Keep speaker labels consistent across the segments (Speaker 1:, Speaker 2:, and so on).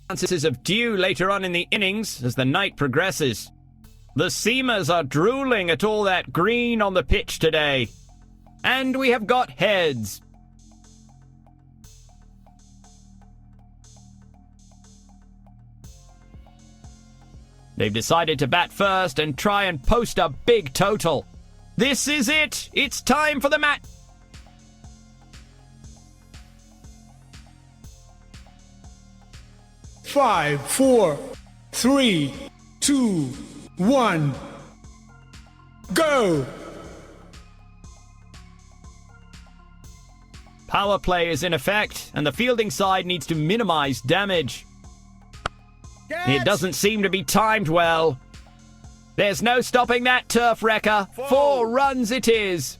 Speaker 1: Chances of dew later on in the innings as the night progresses. The seamers are drooling at all that green on the pitch today. And we have got heads. They've decided to bat first and try and post a big total. This is it! It's time for the match!
Speaker 2: Five, 4, 3, 2, 1. Go!
Speaker 1: Power play is in effect, and the fielding side needs to minimize damage. It doesn't seem to be timed well. There's no stopping that turf wrecker. 4 runs it is.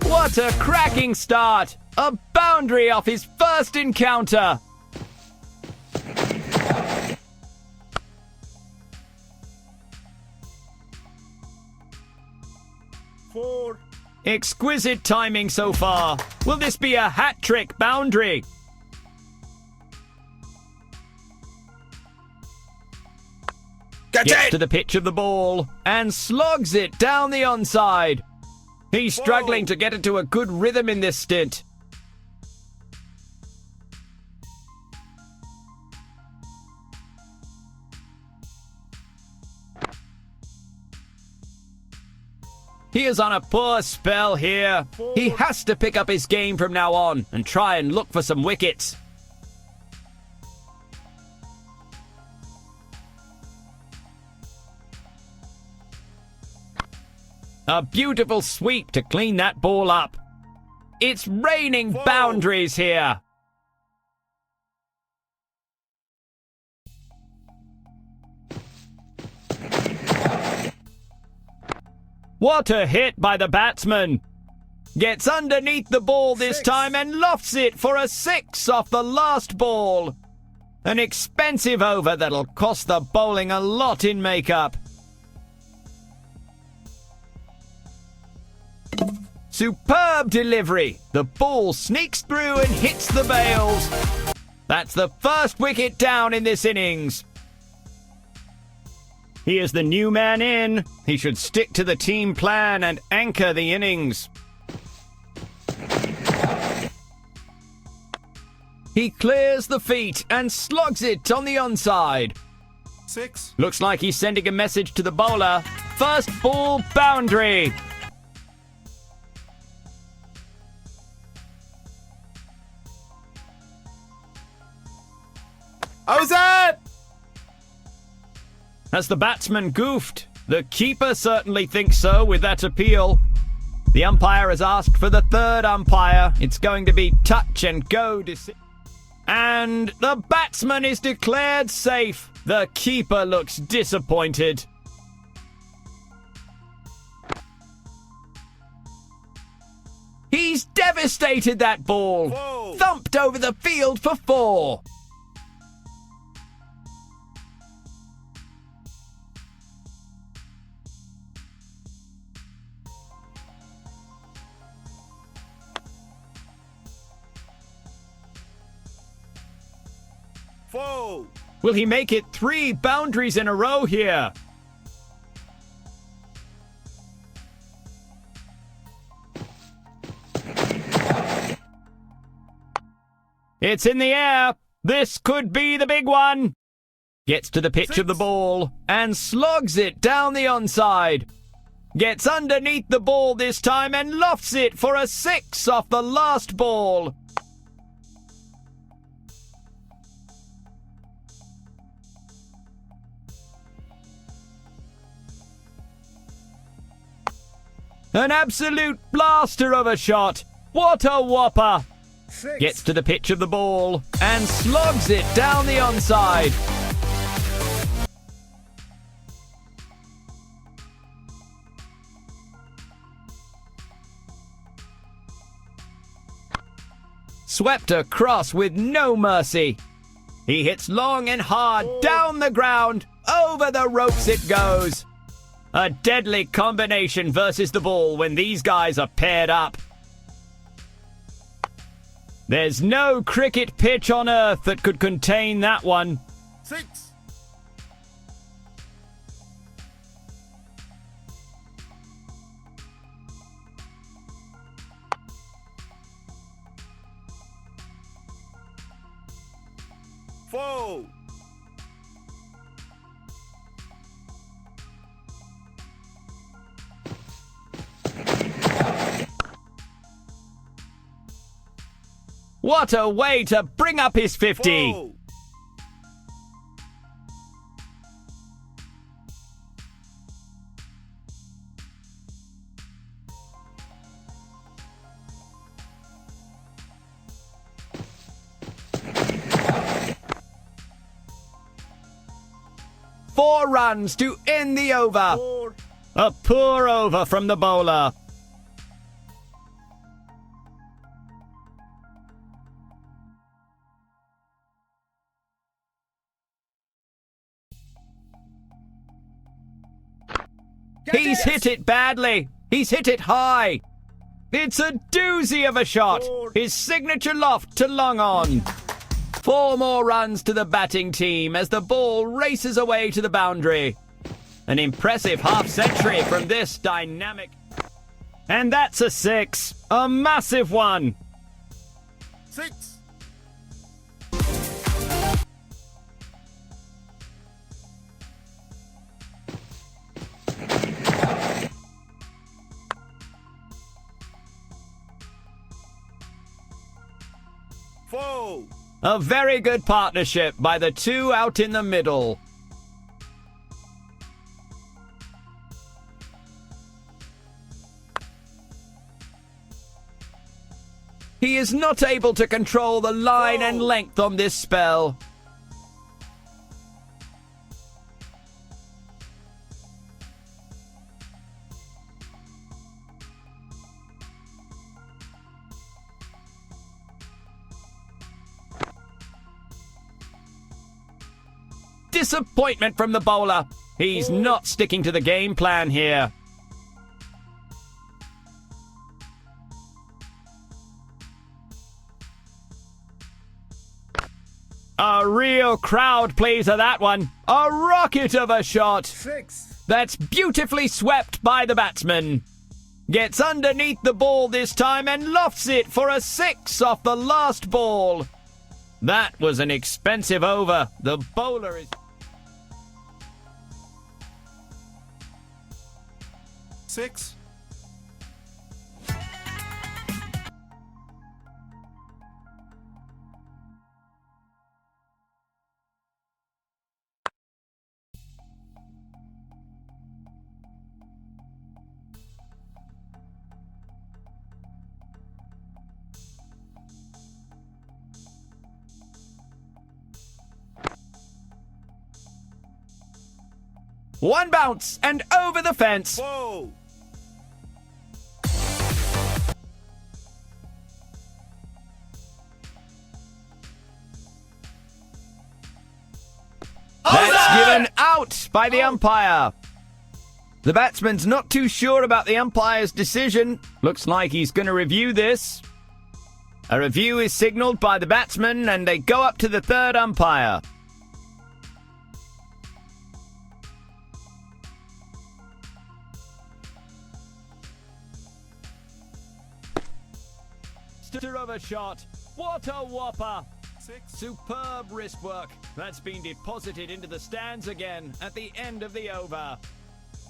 Speaker 1: What a cracking start! A boundary off his first encounter. Exquisite timing so far. Will this be a hat-trick boundary? Gets to the pitch of the ball and slogs it down the onside. He's struggling to get into a good rhythm in this stint. He is on a poor spell here. He has to pick up his game from now on and try and look for some wickets. A beautiful sweep to clean that ball up. It's raining boundaries here. What a hit by the batsman. Gets underneath the ball this time and lofts it for a 6 off the last ball. An expensive over that'll cost the bowling a lot in makeup. Superb delivery. The ball sneaks through and hits the bails. That's the first wicket down in this innings. He is the new man in. He should stick to the team plan and anchor the innings. He clears the feet and slogs it on the onside.
Speaker 2: 6.
Speaker 1: Looks like he's sending a message to the bowler. First ball boundary.
Speaker 2: How's that?
Speaker 1: Has the batsman goofed? The keeper certainly thinks so with that appeal. The umpire has asked for the third umpire. It's going to be touch and go. And the batsman is declared safe. The keeper looks disappointed. He's devastated that ball. Whoa. Thumped over the field for 4. Will he make it 3 boundaries in a row here? It's in the air. This could be the big one. Gets to the pitch of the ball and slogs it down the onside. Gets underneath the ball this time and lofts it for a 6 off the last ball. An absolute blaster of a shot. What a whopper.
Speaker 2: 6.
Speaker 1: Gets to the pitch of the ball and slogs it down the onside. Swept across with no mercy. He hits long and hard down the ground. Over the ropes it goes. A deadly combination versus the ball when these guys are paired up. There's no cricket pitch on earth that could contain that one.
Speaker 2: 6. Four.
Speaker 1: What a way to bring up his 50!
Speaker 2: Four.
Speaker 1: Four runs to end the over.
Speaker 2: Four.
Speaker 1: A poor over from the bowler. He's hit it badly. He's hit it high. It's a doozy of a shot. His signature loft to long on. 4 more runs to the batting team as the ball races away to the boundary. An impressive half-century from this dynamic. And that's a 6. A massive one.
Speaker 2: 6. Four.
Speaker 1: A very good partnership by the two out in the middle. He is not able to control the line and length on this spell. Disappointment from the bowler. He's not sticking to the game plan here. A real crowd pleaser, that one. A rocket of a shot.
Speaker 2: 6.
Speaker 1: That's beautifully swept by the batsman. Gets underneath the ball this time and lofts it for a 6 off the last ball. That was an expensive over. The bowler is...
Speaker 2: 6.
Speaker 1: One bounce and over the fence.
Speaker 2: Whoa.
Speaker 1: That's given out by the umpire. The batsman's not too sure about the umpire's decision. Looks like he's going to review this. A review is signalled by the batsman and they go up to the third umpire. Of a shot. What a whopper.
Speaker 2: 6.
Speaker 1: Superb wrist work. That's been deposited into the stands again at the end of the over.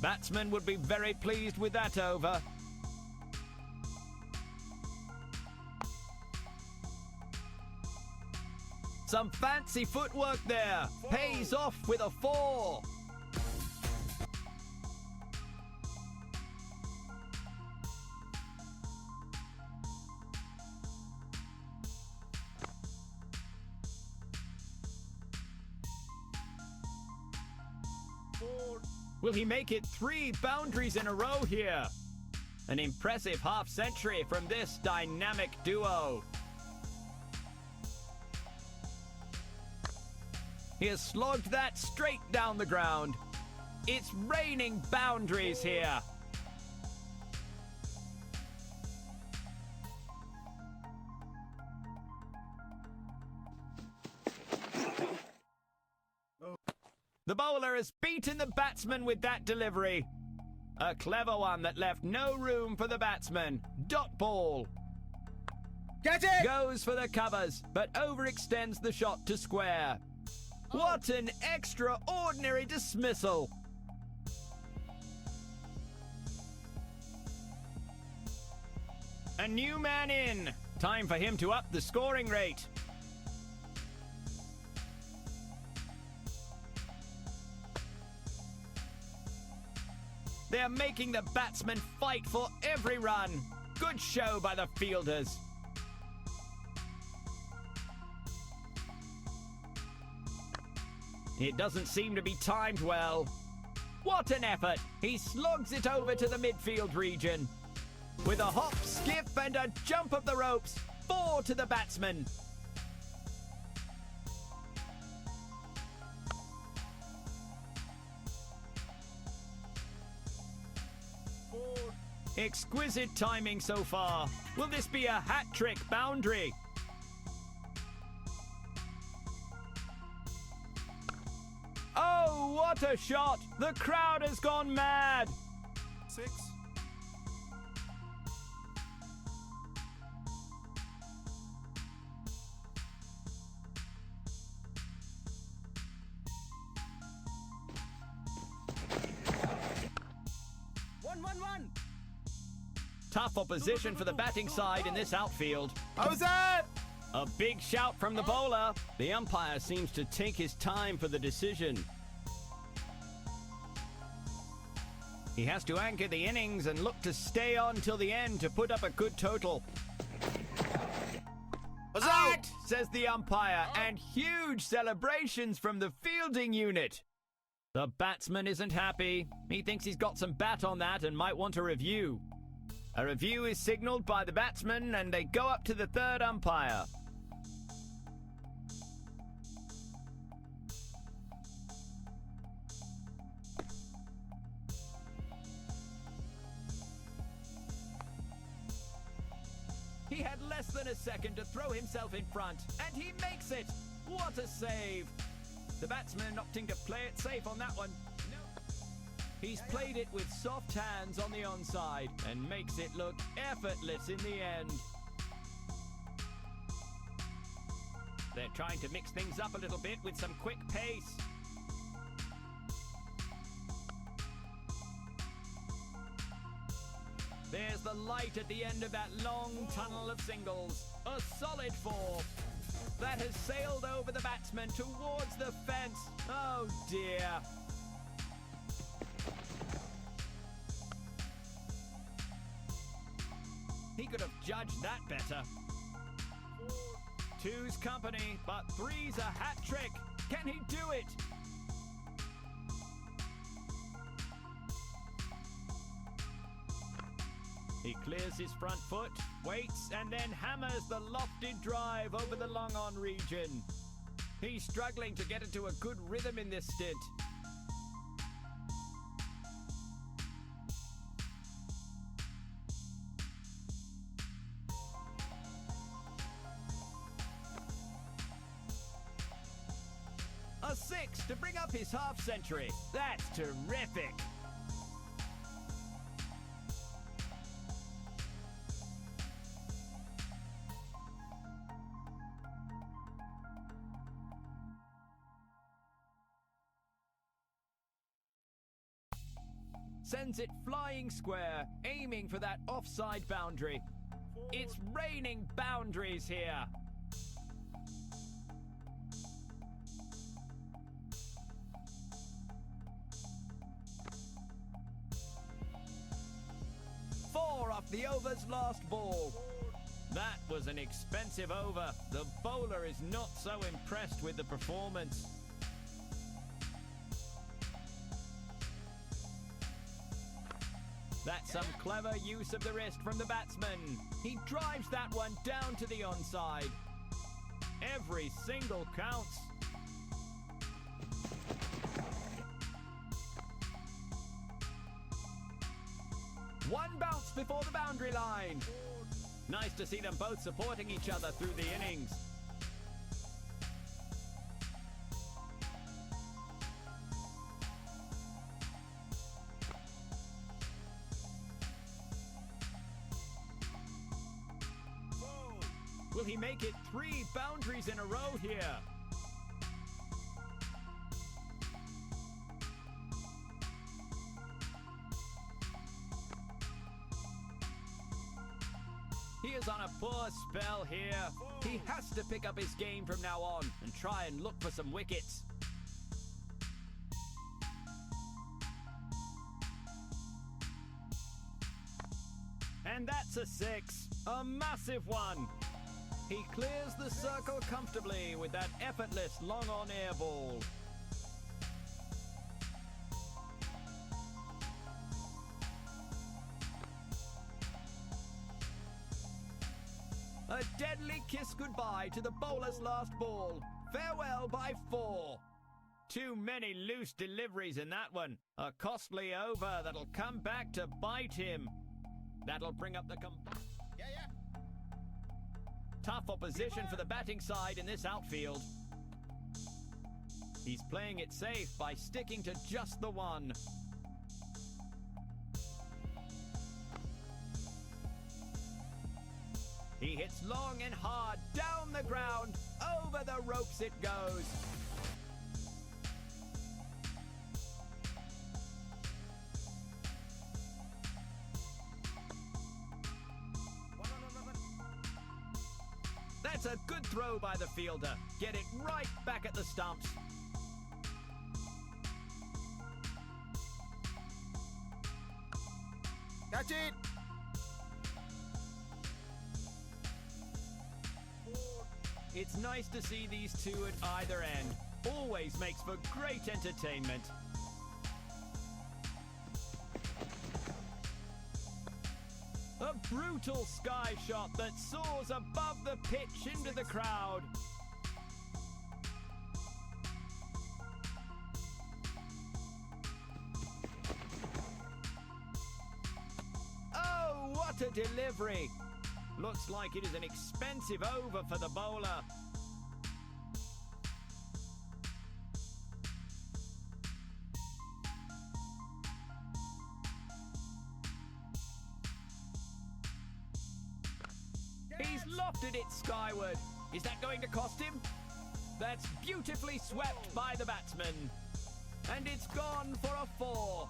Speaker 1: Batsman would be very pleased with that over. Some fancy footwork there. Pays off with a 4. Will he make it 3 boundaries in a row here? An impressive half-century from this dynamic duo. He has slogged that straight down the ground. It's raining boundaries here. The bowler has beaten the batsman with that delivery. A clever one that left no room for the batsman. Dot ball.
Speaker 3: Catch it!
Speaker 1: Goes for the covers, but overextends the shot to square. What an extraordinary dismissal! A new man in. Time for him to up the scoring rate. They're making the batsmen fight for every run. Good show by the fielders. It doesn't seem to be timed well. What an effort! He slogs it over to the midfield region. With a hop, skip and a jump of the ropes, 4 to the batsman. Exquisite timing so far. Will this be a hat-trick boundary? Oh, what a shot! The crowd has gone mad!
Speaker 2: 6.
Speaker 3: One.
Speaker 1: Tough opposition for the batting side in this outfield.
Speaker 2: How's that?
Speaker 1: A big shout from the bowler. The umpire seems to take his time for the decision. He has to anchor the innings and look to stay on till the end to put up a good total. Out, says the umpire, and huge celebrations from the fielding unit. The batsman isn't happy. He thinks he's got some bat on that and might want a review. A review is signalled by the batsman and they go up to the third umpire. He had less than a second to throw himself in front, and he makes it! What a save! The batsman opting to play it safe on that one. He's played it with soft hands on the onside and makes it look effortless in the end. They're trying to mix things up a little bit with some quick pace. There's the light at the end of that long tunnel of singles. A solid 4. That has sailed over the batsman towards the fence. Oh dear. He could have judged that better. 2's company, but 3's a hat trick. Can he do it? He clears his front foot, waits, and then hammers the lofted drive over the long-on region. He's struggling to get into a good rhythm in this stint. A 6 to bring up his half-century. That's terrific. Sends it flying square, aiming for that offside boundary. It's raining boundaries here. Four off the over's last ball. That was an expensive over. The bowler is not so impressed with the performance. That's some clever use of the wrist from the batsman. He drives that one down to the onside. Every single counts. One bounce before the boundary line. Nice to see them both supporting each other through the innings. Will he make it 3 boundaries in a row here? He is on a poor spell here. He has to pick up his game from now on and try and look for some wickets. And that's a 6. A massive one. He clears the circle comfortably with that effortless long-on air ball. A deadly kiss goodbye to the bowler's last ball. Farewell by 4. Too many loose deliveries in that one. A costly over that'll come back to bite him. That'll bring up the tough opposition for the batting side in this outfield. He's playing it safe by sticking to just the one. He hits long and hard, down the ground, over the ropes it goes. That's a good throw by the fielder. Get it right back at the stumps.
Speaker 2: Catch it.
Speaker 1: It's nice to see these two at either end. Always makes for great entertainment. A brutal sky shot that soars above the pitch into the crowd. Oh, what a delivery! Looks like it is an expensive over for the bowler. He's lofted it skyward. Is that going to cost him? That's beautifully swept by the batsman. And it's gone for a 4.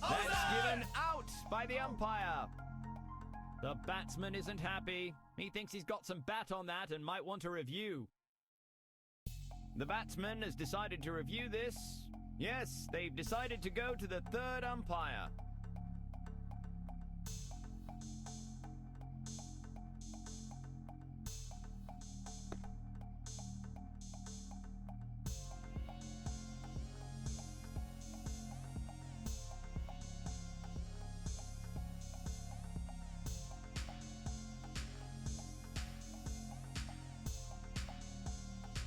Speaker 1: That's given out by the umpire. The batsman isn't happy. He thinks he's got some bat on that and might want a review. The batsman has decided to review this. Yes, they've decided to go to the 3rd umpire.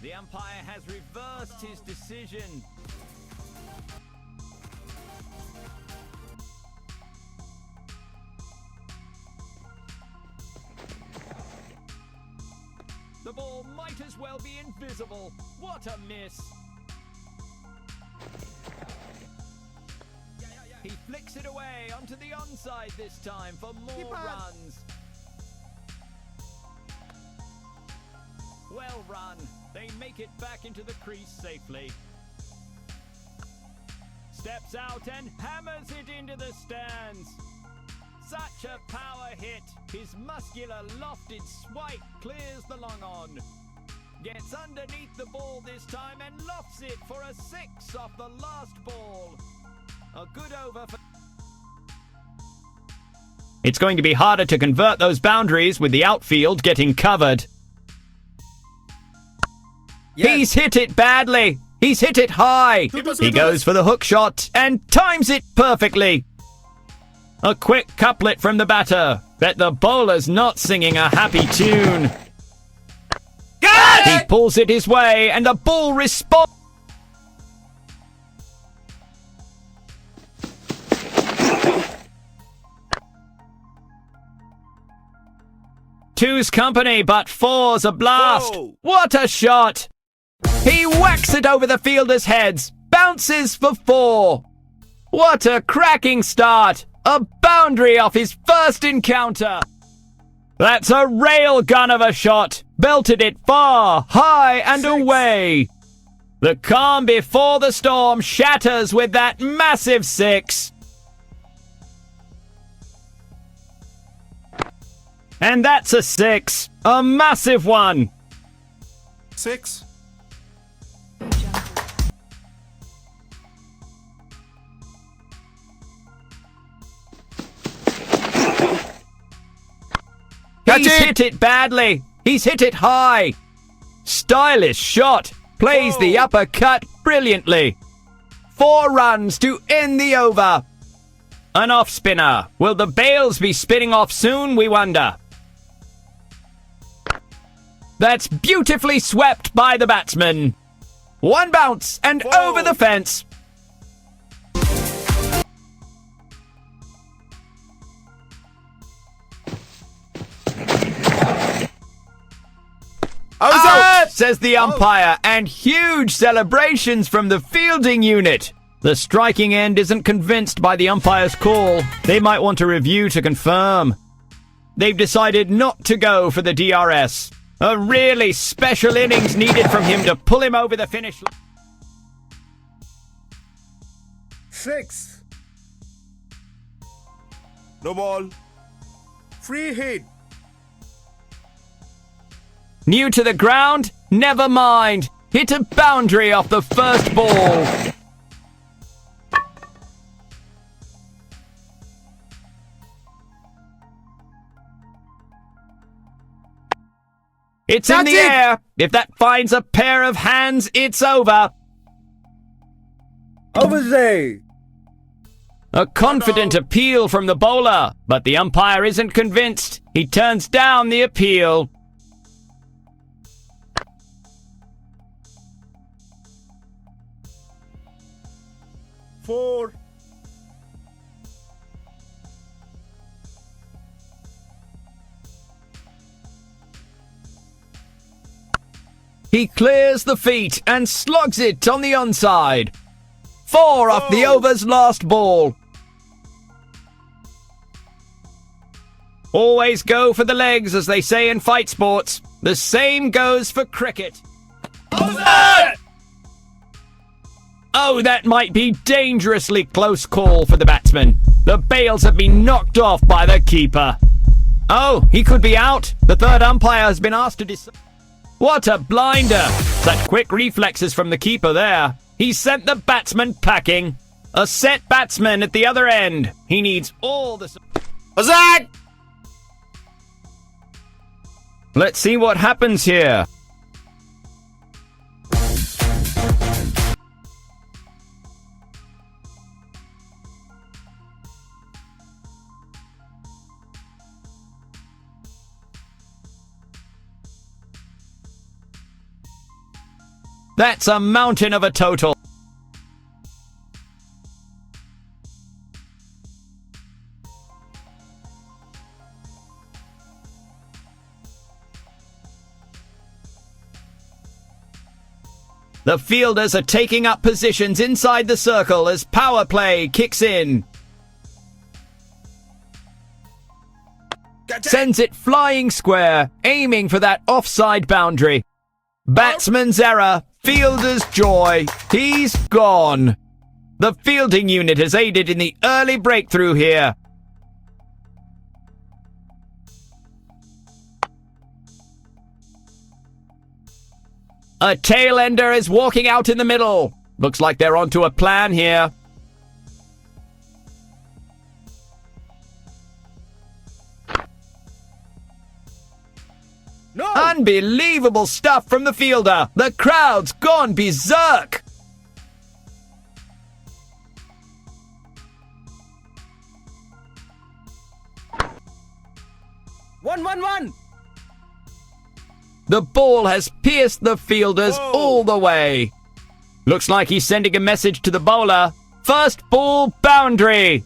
Speaker 1: The umpire has reversed his decision. The ball might as well be invisible. What a miss. He flicks it away onto the onside this time for more runs. Well run. They make it back into the crease safely. Steps out and hammers it into the stands. Such a power hit. His muscular lofted swipe clears the long on. Gets underneath the ball this time and lofts it for a 6 off the last ball. A good over for... It's going to be harder to convert those boundaries with the outfield getting covered. Yes. He's hit it badly. He's hit it high. He goes for the hook shot and times it perfectly. A quick couplet from the batter. Bet the bowler's not singing a happy tune. He pulls it his way and the ball responds. Two's company, but 4's a blast.
Speaker 2: Whoa.
Speaker 1: What a shot! He whacks it over the fielder's heads. Bounces for 4. What a cracking start! A boundary off his first encounter! That's a railgun of a shot! Belted it far, high and away! The calm before the storm shatters with that massive 6. And that's a 6. A massive one!
Speaker 2: 6.
Speaker 1: He's hit it badly. He's hit it high. Stylish shot. Plays the uppercut brilliantly. 4 runs to end the over. An off spinner. Will the bails be spinning off soon, we wonder? That's beautifully swept by the batsman. 1 bounce and over the fence. Out, says the umpire, and huge celebrations from the fielding unit. The striking end isn't convinced by the umpire's call. They might want a review to confirm. They've decided not to go for the DRS. A really special innings needed from him to pull him over the finish line.
Speaker 3: 6.
Speaker 2: No ball.
Speaker 3: Free hit.
Speaker 1: New to the ground? Never mind. Hit a boundary off the first ball. It's in the air. If that finds a pair of hands, it's over.
Speaker 3: Obviously.
Speaker 1: A confident appeal from the bowler, but the umpire isn't convinced. He turns down the appeal.
Speaker 2: Four.
Speaker 1: He clears the feet and slogs it on the onside. 4 off the over's last ball. Always go for the legs, as they say in fight sports. The same goes for cricket. Oh, that might be dangerously close call for the batsman. The bails have been knocked off by the keeper. Oh, he could be out. The third umpire has been asked to decide. What a blinder! Such quick reflexes from the keeper there. He sent the batsman packing. A set batsman at the other end. He needs all the... Let's see what happens here. That's a mountain of a total. The fielders are taking up positions inside the circle as power play kicks in. Sends it flying square, aiming for that offside boundary. Batsman's error, fielder's joy. He's gone. The fielding unit has aided in the early breakthrough here. A tail-ender is walking out in the middle. Looks like they're onto a plan here.
Speaker 3: No.
Speaker 1: Unbelievable stuff from the fielder. The crowd's gone berserk.
Speaker 3: One.
Speaker 1: The ball has pierced the fielders all the way. Looks like he's sending a message to the bowler. First ball boundary.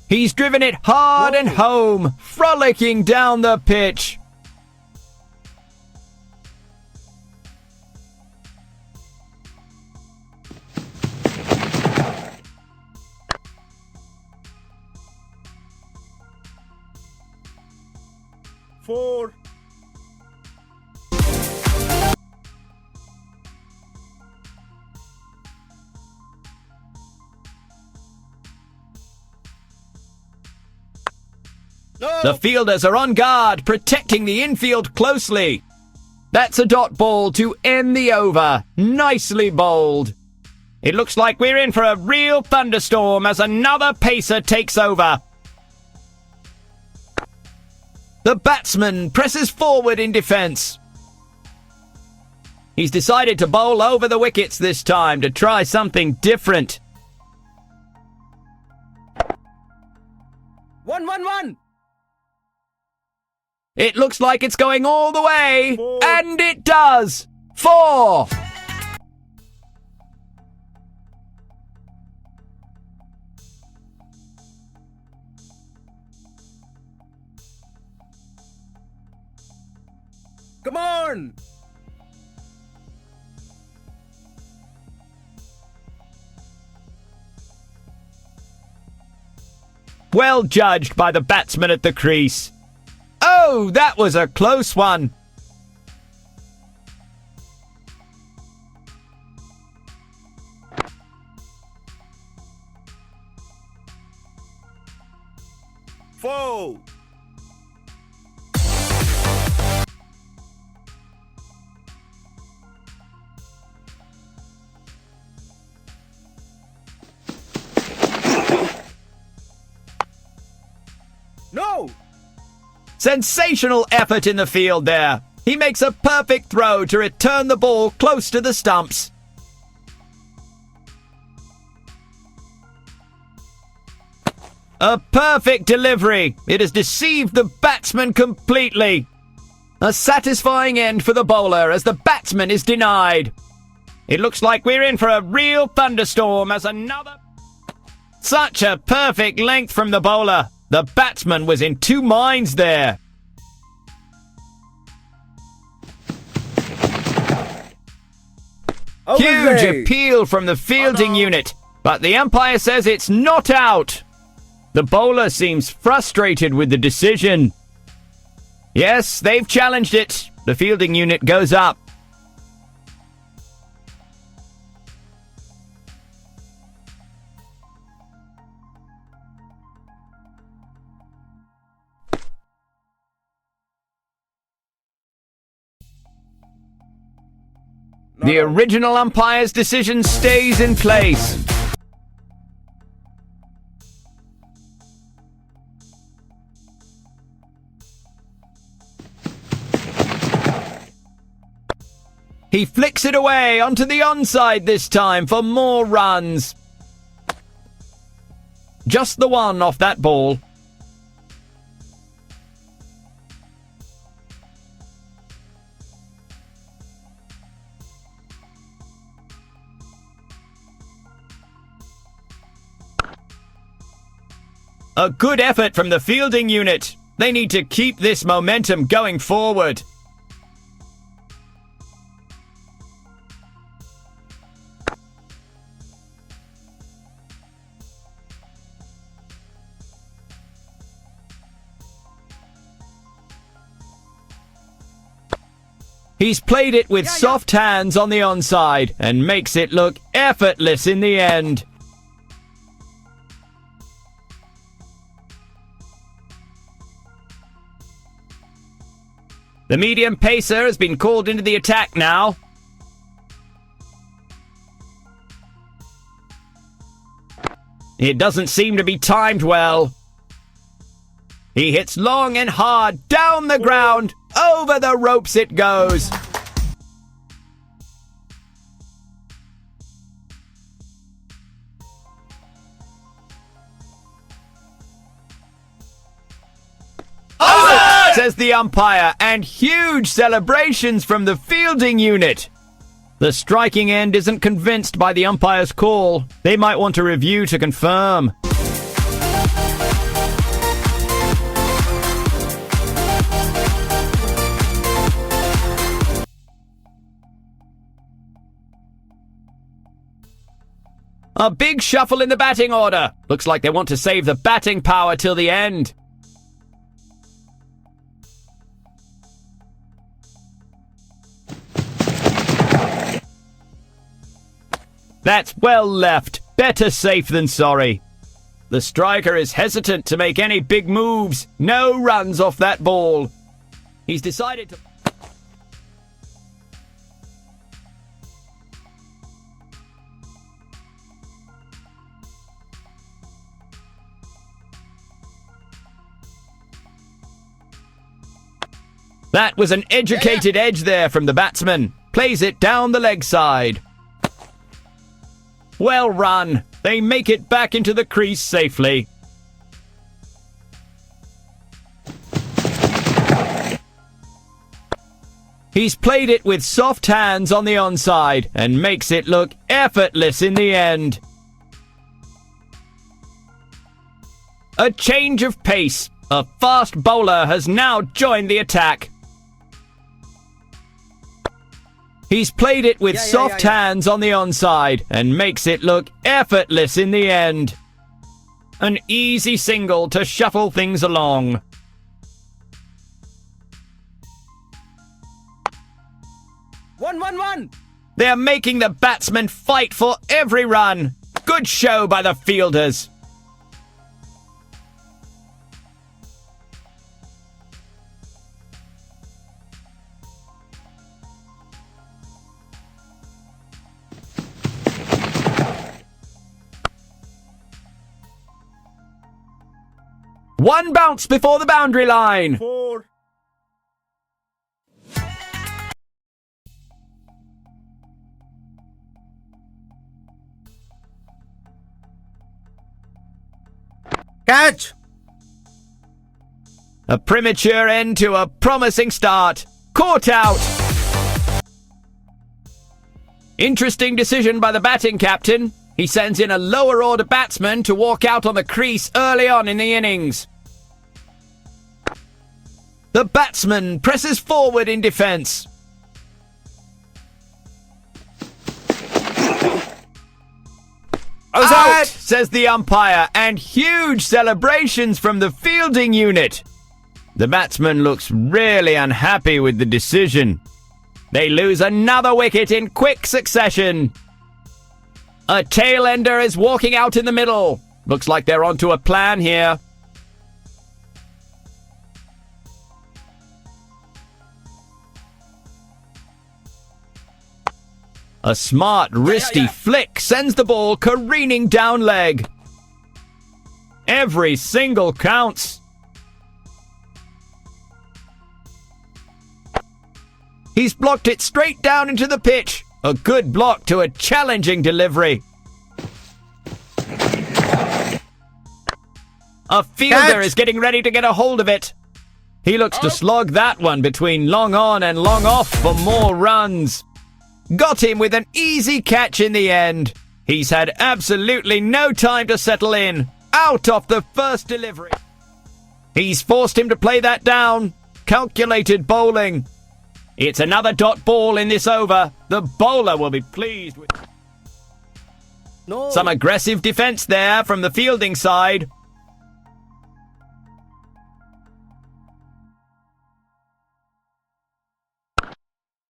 Speaker 1: He's driven it hard and home, frolicking down the pitch.
Speaker 3: No.
Speaker 1: The fielders are on guard, protecting the infield closely. That's a dot ball to end the over. Nicely bowled. It looks like we're in for a real thunderstorm as another pacer takes over. The batsman presses forward in defence. He's decided to bowl over the wickets this time to try something different.
Speaker 3: 1-1-1.
Speaker 1: It looks like it's going all the way,
Speaker 2: 4.
Speaker 1: and it does. 4.
Speaker 3: Come on.
Speaker 1: Well judged by the batsman at the crease. Oh, that was a close one.
Speaker 2: Four.
Speaker 3: No.
Speaker 1: Sensational effort in the field there. He makes a perfect throw to return the ball close to the stumps. A perfect delivery. It has deceived the batsman completely. A satisfying end for the bowler as the batsman is denied. It looks like we're in for a real thunderstorm as another... Such a perfect length from the bowler. The batsman was in two minds there. Huge appeal from the fielding unit, but the umpire says it's not out. The bowler seems frustrated with the decision. Yes, they've challenged it. The fielding unit goes up. The original umpire's decision stays in place. He flicks it away onto the onside this time for more runs. Just the one off that ball. A good effort from the fielding unit. They need to keep this momentum going forward. He's played it with soft hands on the onside and makes it look effortless in the end. The medium pacer has been called into the attack now. It doesn't seem to be timed well. He hits long and hard down the ground. Over the ropes it goes. Says the umpire, and huge celebrations from the fielding unit. The striking end isn't convinced by the umpire's call. They might want a review to confirm. A big shuffle in the batting order. Looks like they want to save the batting power till the end. That's well left. Better safe than sorry. The striker is hesitant to make any big moves. No runs off that ball. He's decided to... That was an educated edge there from the batsman. Plays it down the leg side. Well run. They make it back into the crease safely. He's played it with soft hands on the onside and makes it look effortless in the end. A change of pace. A fast bowler has now joined the attack. He's played it with soft hands on the onside and makes it look effortless in the end. An easy single to shuffle things along.
Speaker 3: One.
Speaker 1: They're making the batsmen fight for every run. Good show by the fielders. One bounce before the boundary line.
Speaker 2: 4.
Speaker 3: Catch.
Speaker 1: A premature end to a promising start. Caught out. Interesting decision by the batting captain. He sends in a lower order batsman to walk out on the crease early on in the innings. The batsman presses forward in defence. Out, says the umpire, and huge celebrations from the fielding unit. The batsman looks really unhappy with the decision. They lose another wicket in quick succession. A tail-ender is walking out in the middle. Looks like they're onto a plan here. A smart, wristy flick sends the ball careening down leg. Every single counts. He's blocked it straight down into the pitch. A good block to a challenging delivery. A fielder is getting ready to get a hold of it. He looks to slog that one between long on and long off for more runs. Got him with an easy catch in the end. He's had absolutely no time to settle in. Out off the first delivery. He's forced him to play that down. Calculated bowling. It's another dot ball in this over. The bowler will be pleased with...
Speaker 3: No.
Speaker 1: Some aggressive defence there from the fielding side.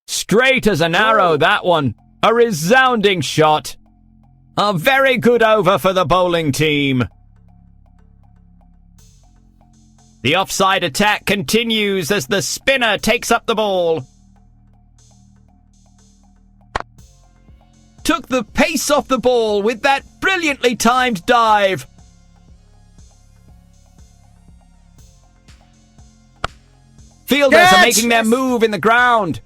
Speaker 1: Straight as an arrow, that one. A resounding shot. A very good over for the bowling team. The offside attack continues as the spinner takes up the ball. Took the pace off the ball with that brilliantly timed dive. Fielders are making their move in the ground.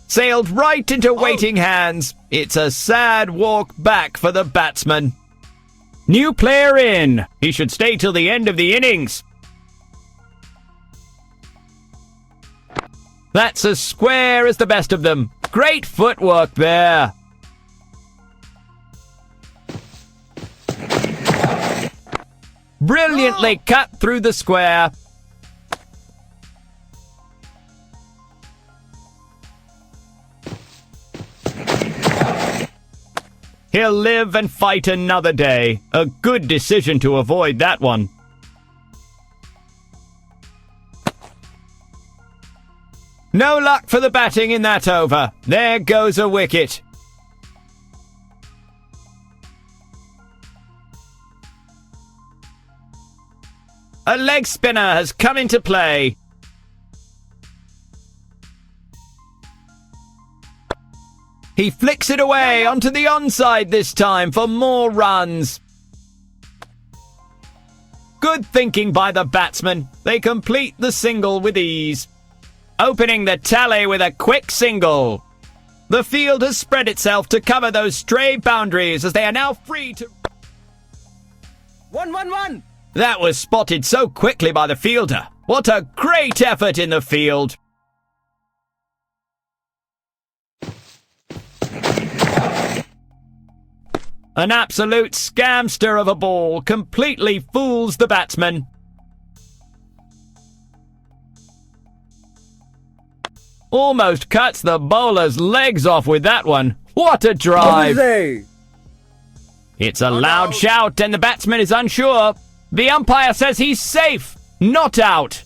Speaker 1: Sailed right into waiting hands. It's a sad walk back for the batsman. New player in. He should stay till the end of the innings. That's as square as the best of them. Great footwork there. Brilliantly cut through the square. He'll live and fight another day. A good decision to avoid that one. No luck for the batting in that over. There goes a wicket. A leg spinner has come into play. He flicks it away onto the onside this time for more runs. Good thinking by the batsman. They complete the single with ease. Opening the tally with a quick single. The field has spread itself to cover those stray boundaries as they are now free to...
Speaker 3: 1-1-1.
Speaker 1: That was spotted so quickly by the fielder. What a great effort in the field. An absolute scamster of a ball completely fools the batsman. Almost cuts the bowler's legs off with that one. What a drive! It's a loud shout and the batsman is unsure. The umpire says he's safe, not out.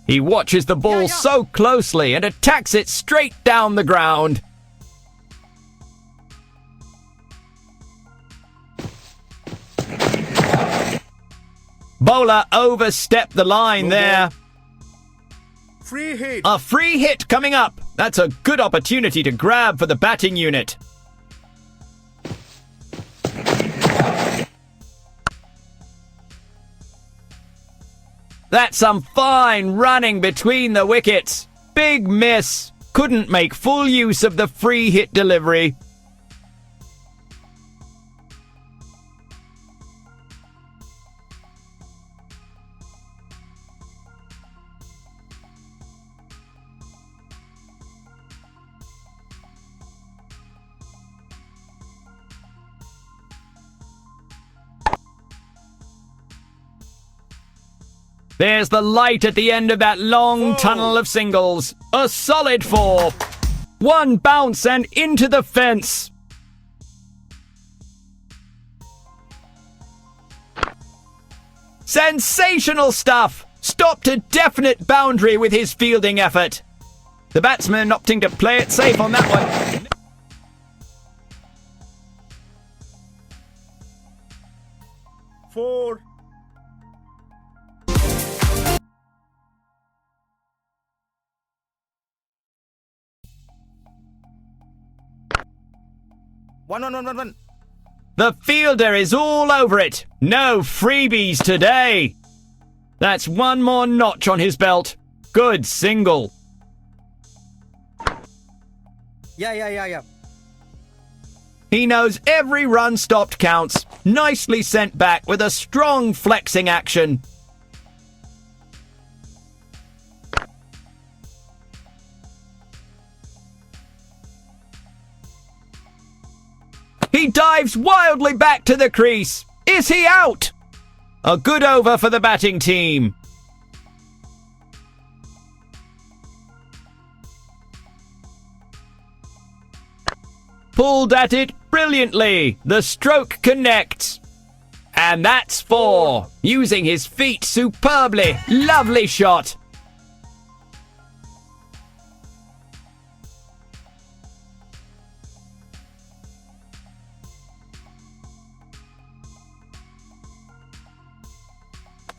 Speaker 1: He watches the ball so closely and attacks it straight down the ground. Bowler overstepped the line there.
Speaker 3: Free hit.
Speaker 1: A free hit coming up. That's a good opportunity to grab for the batting unit. That's some fine running between the wickets. Big miss. Couldn't make full use of the free hit delivery. There's the light at the end of that long tunnel of singles. A solid 4. One bounce and into the fence. Sensational stuff! Stopped a definite boundary with his fielding effort. The batsman opting to play it safe on that one.
Speaker 2: 4. One.
Speaker 1: The fielder is all over it. No freebies today. That's one more notch on his belt. Good single.
Speaker 3: Yeah.
Speaker 1: He knows every run stopped counts. Nicely sent back with a strong flexing action. He dives wildly back to the crease. Is he out? A good over for the batting team. Pulled at it brilliantly. The stroke connects. And that's 4. Using his feet superbly. Lovely shot.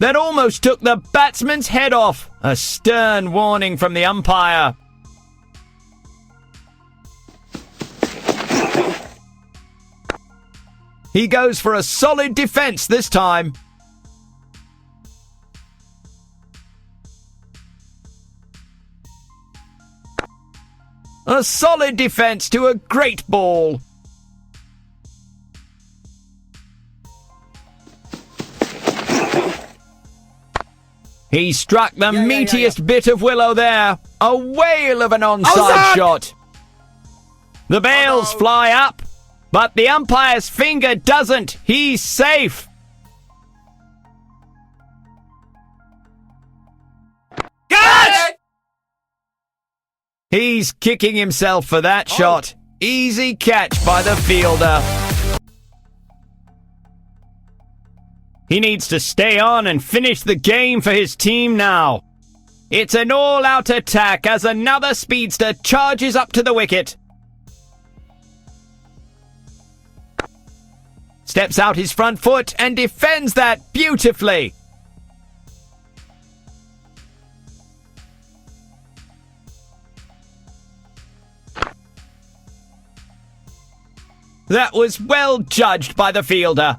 Speaker 1: That almost took the batsman's head off. A stern warning from the umpire. He goes for a solid defence this time. A solid defence to a great ball. He struck the meatiest bit of willow there. A whale of an onside shot. The bails fly up, but the umpire's finger doesn't. He's safe.
Speaker 2: Catch!
Speaker 1: He's kicking himself for that shot. Easy catch by the fielder. He needs to stay on and finish the game for his team now. It's an all-out attack as another speedster charges up to the wicket. Steps out his front foot and defends that beautifully. That was well judged by the fielder.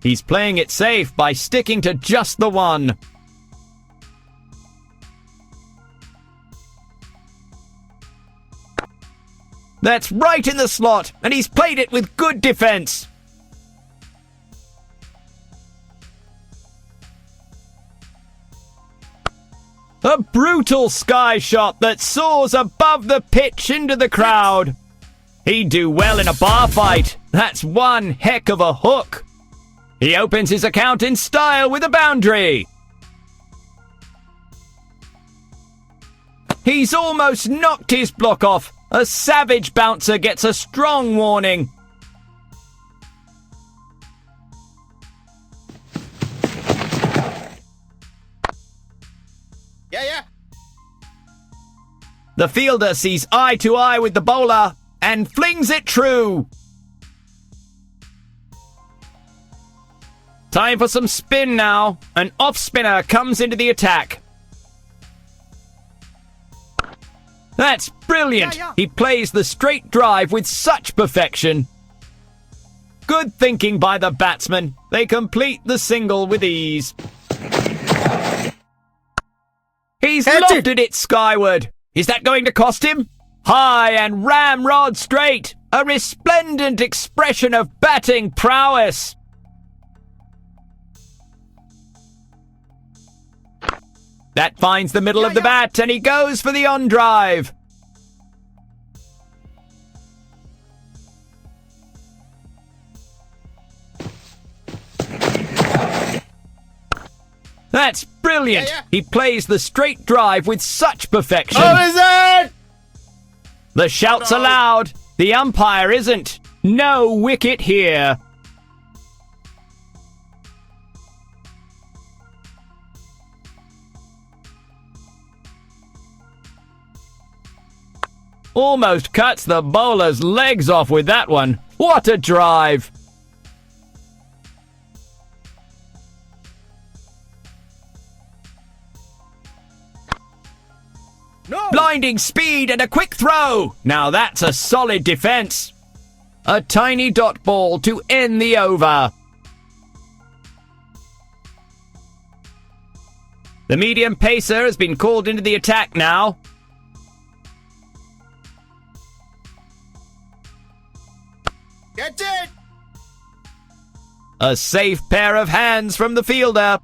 Speaker 1: He's playing it safe by sticking to just the one. That's right in the slot, and he's played it with good defense. A brutal sky shot that soars above the pitch into the crowd. He'd do well in a bar fight. That's one heck of a hook. He opens his account in style with a boundary. He's almost knocked his block off. A savage bouncer gets a strong warning.
Speaker 2: Yeah.
Speaker 1: The fielder sees eye to eye with the bowler and flings it true. Time for some spin now. An off-spinner comes into the attack. That's brilliant.
Speaker 3: Yeah.
Speaker 1: He plays the straight drive with such perfection. Good thinking by the batsman. They complete the single with ease. He's
Speaker 3: Catch
Speaker 1: lofted it skyward. Is that going to cost him? High and ramrod straight. A resplendent expression of batting prowess. That finds the middle of the bat, and he goes for the on-drive. That's brilliant. He plays the straight drive with such perfection.
Speaker 2: Oh, is it?
Speaker 1: The shouts are loud. The umpire isn't. No wicket here. Almost cuts the bowler's legs off with that one. What a drive!
Speaker 3: No!
Speaker 1: Blinding speed and a quick throw! Now that's a solid defence. A tiny dot ball to end the over. The medium pacer has been called into the attack now.
Speaker 2: Get it!
Speaker 1: A safe pair of hands from the fielder.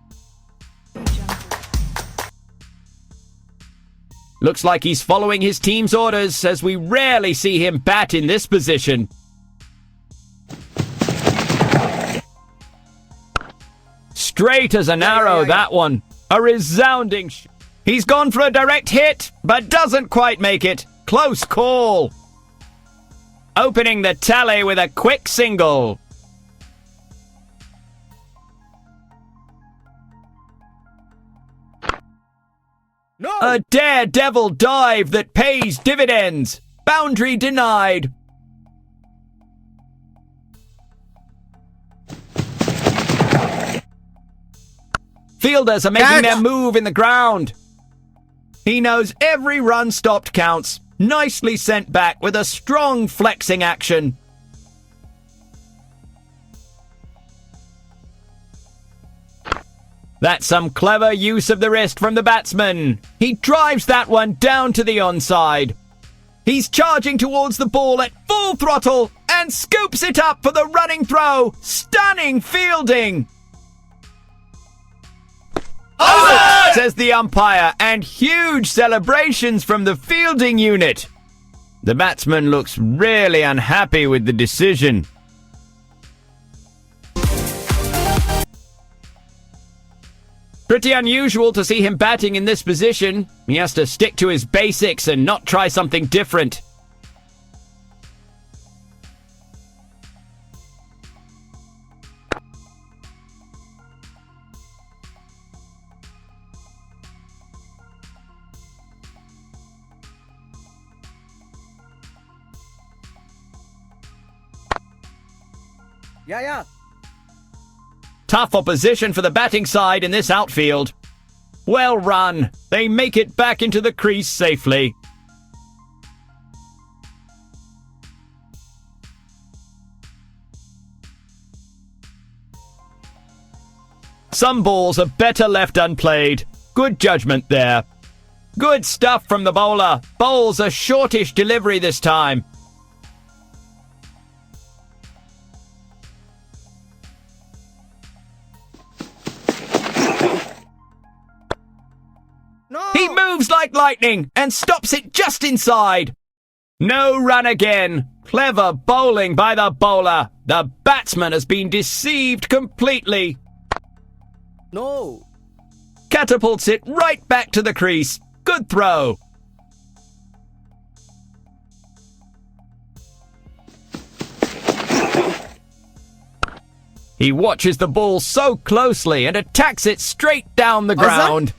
Speaker 1: Looks like he's following his team's orders, as we rarely see him bat in this position. Straight as an arrow, that one. A resounding He's gone for a direct hit, but doesn't quite make it. Close call. Opening the tally with a quick single.
Speaker 3: No!
Speaker 1: A daredevil dive that pays dividends. Boundary denied. Fielders are making their move in the ground. He knows every run stopped counts. Nicely sent back with a strong flexing action. That's some clever use of the wrist from the batsman. He drives that one down to the onside. He's charging towards the ball at full throttle and scoops it up for the running throw. Stunning fielding. Out, says the umpire, and huge celebrations from the fielding unit. The batsman looks really unhappy with the decision. Pretty unusual to see him batting in this position. He has to stick to his basics and not try something different.
Speaker 3: Yeah.
Speaker 1: Tough opposition for the batting side in this outfield. Well run. They make it back into the crease safely. Some balls are better left unplayed. Good judgment there. Good stuff from the bowler. Bowls a shortish delivery this time.
Speaker 3: No!
Speaker 1: He moves like lightning and stops it just inside. No run again. Clever bowling by the bowler. The batsman has been deceived completely.
Speaker 3: No!
Speaker 1: Catapults it right back to the crease. Good throw. He watches the ball so closely and attacks it straight down the ground.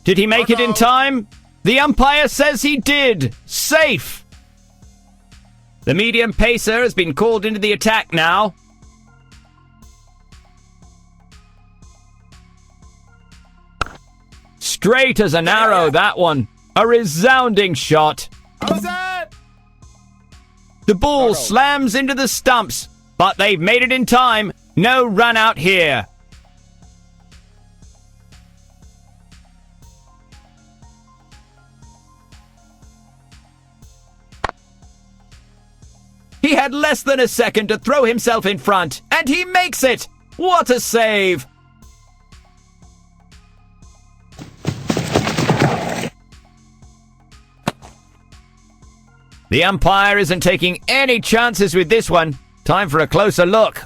Speaker 1: Did he make it in time? The umpire says he did. Safe. The medium pacer has been called into the attack now. Straight as an arrow, that one. A resounding shot.
Speaker 2: How's that?
Speaker 1: The ball slams into the stumps, but they've made it in time. No run out here. He had less than a second to throw himself in front, and he makes it! What a save! The umpire isn't taking any chances with this one. Time for a closer look.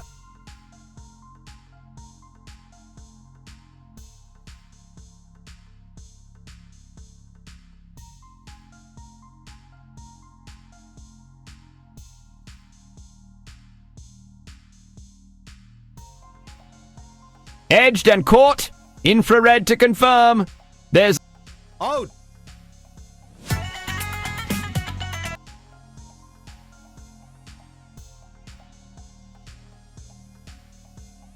Speaker 1: Edged and caught. Infrared to confirm. There's
Speaker 2: Out.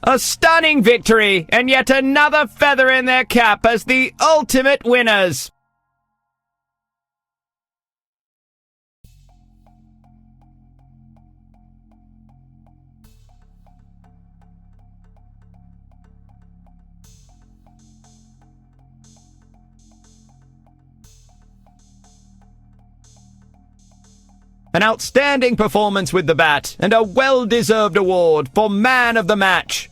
Speaker 1: a stunning victory and yet another feather in their cap as the ultimate winners. An outstanding performance with the bat and a well-deserved award for Man of the Match.